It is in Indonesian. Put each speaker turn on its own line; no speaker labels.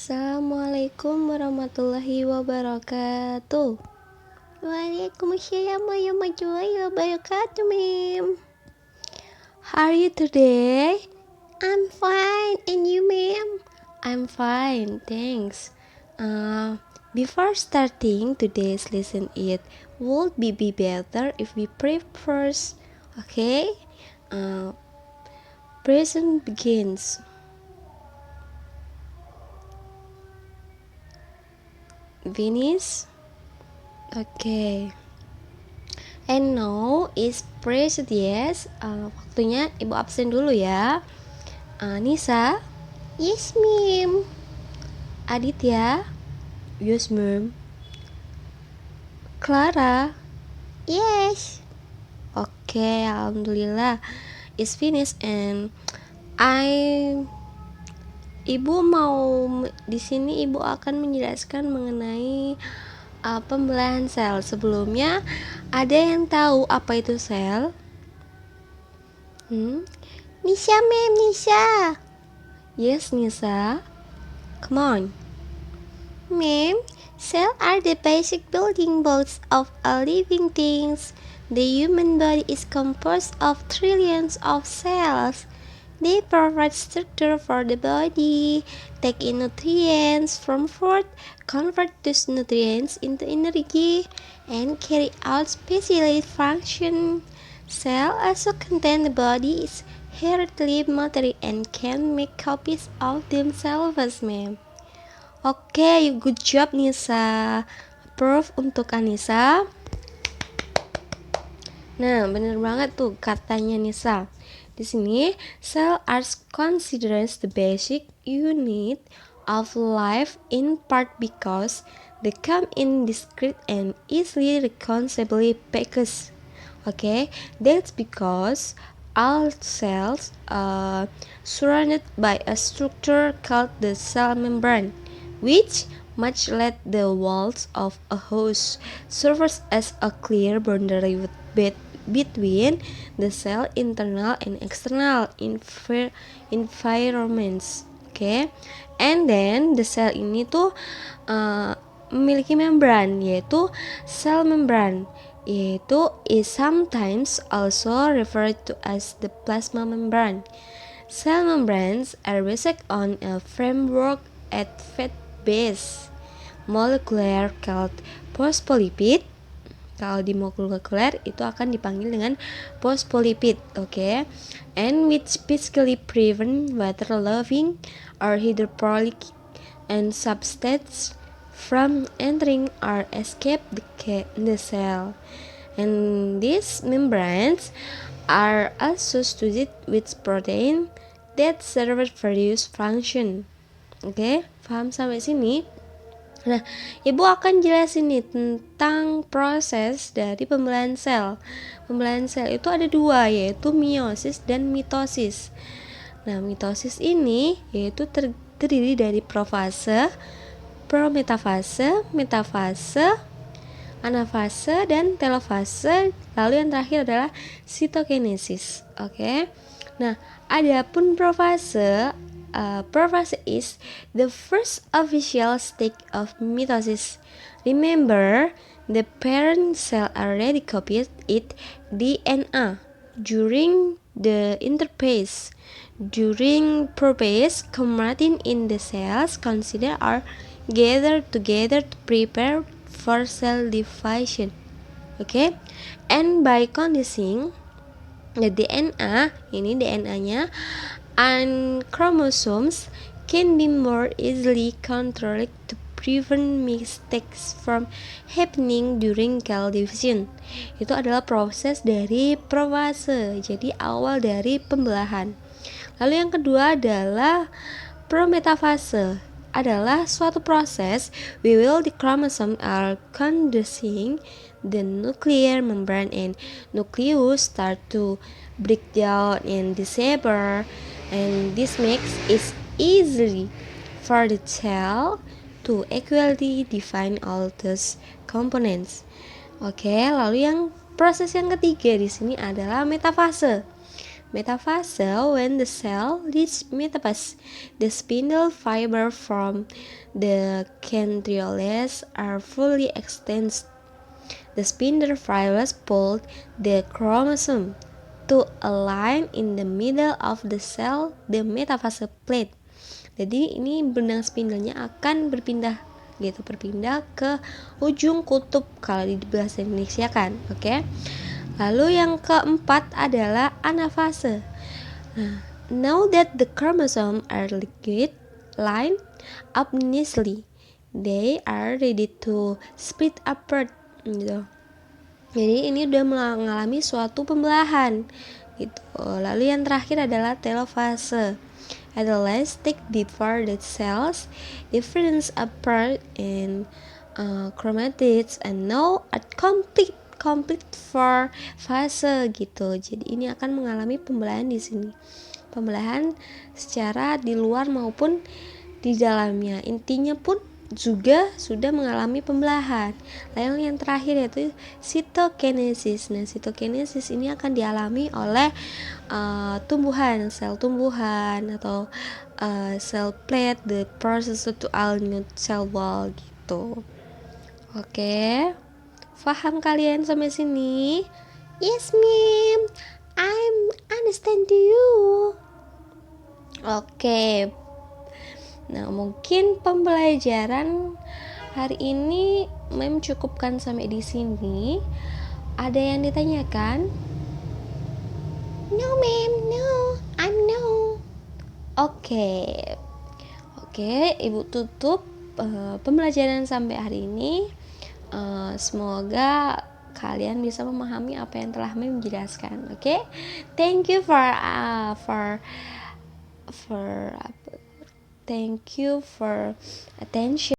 Assalamualaikum warahmatullahi wabarakatuh. Waalaikumsalam warahmatullahi wabarakatuh, ma'am. How are you today? I'm fine, and you, ma'am? I'm fine, thanks. Before starting today's lesson, it would be better if we pray first. Okay? Present begins. Finish? Okay. And now is present, yes. Waktunya ibu absen dulu ya. Nisa? Yes, ma'am. Aditya? Yes, ma'am. Clara? Yes. Okay, alhamdulillah. It's finished and Ibu mau di sini ibu akan menjelaskan mengenai pembelahan sel. Sebelumnya, ada yang tahu apa itu sel? Nisa, ma'am, Nisa. Yes, Nisa. Come on. Ma'am, cells are the basic building blocks of all living things. The human body is composed of trillions of cells. They provide structure for the body, take in nutrients from food, convert those nutrients into energy, and carry out specialized function. Cells also contain the body's hereditary matter and can make copies of themselves, ma'am. Oke, good job Nisa. Approve untuk Anissa. Nah, bener banget tuh katanya Nisa. Di sini, cell are considered the basic unit of life in part because they come in discrete and easily recognizable packets. Okay, that's because all cells are surrounded by a structure called the cell membrane, which, much like the walls of a house, serves as a clear boundary between the cell internal and external environments. Okay, and then the cell ini tuh memiliki membran, yaitu cell membran. Yaitu is sometimes also referred to as the plasma membrane. Cell membranes are based on a framework at fat base molecular called phospholipid. Kalau di molekuler itu akan dipanggil dengan phospholipid, okay? And which basically prevent water-loving or hydrophilic and substances from entering or escape the cell. And these membranes are also studied with protein that serve various function. Oke, paham sampai sini? Nah, ibu akan jelasin nih tentang proses dari pembelahan sel. Pembelahan sel itu ada dua, yaitu meiosis dan mitosis. Nah, mitosis ini yaitu terdiri dari profase, prometafase, metafase, anafase, dan telofase. Lalu yang terakhir adalah sitokinesis. Oke. Nah, adapun profase is the first official stage of mitosis. Remember, the parent cell already copied its DNA during the interphase. During prophase, chromatin in the cells considered are gathered together to prepare for cell division. Okay, and by conditioning the DNA, ini DNA-nya, and chromosomes can be more easily controlled to prevent mistakes from happening during cell division. Itu adalah proses dari profase, jadi awal dari pembelahan. Lalu yang kedua adalah prometafase, adalah suatu proses while the chromosomes are condensing, the nuclear membrane and nucleus start to break down and disappear, and this makes it easy for the cell to equally define all those components. Oke, lalu proses yang ketiga di sini adalah metafase. Metaphase, when the cell reaches metaphase, the spindle fiber from the centrioles are fully extended. The spindle fibers pull the chromosome to align in the middle of the cell, the metaphase plate. Jadi ini benang spindlenya akan berpindah ke ujung kutub kalau di bahasa Indonesia kan, oke? Lalu yang keempat adalah anafase. Now that the chromosomes are liquid, lined up nicely, they are ready to split apart gitu. Jadi ini udah mengalami suatu pembelahan gitu. Lalu yang terakhir adalah telofase. At the last stage before the cells difference apart in chromatids and now at complete for fase gitu. Jadi ini akan mengalami pembelahan di sini. Pembelahan secara di luar maupun di dalamnya. Intinya pun juga sudah mengalami pembelahan. Lalu yang terakhir yaitu sitokinesis. Nah, sitokinesis ini akan dialami oleh tumbuhan, sel tumbuhan atau cell plate, the process to new cell wall gitu. Oke, paham kalian sampai sini? Yes, ma'am. I understand you. Oke. Nah, mungkin pembelajaran hari ini mem cukupkan sampai di sini. Ada yang ditanyakan? No, ma'am. No. I'm no. Oke, Ibu tutup pembelajaran sampai hari ini. Semoga kalian bisa memahami apa yang telah mem jelaskan. Oke? Thank you for attention.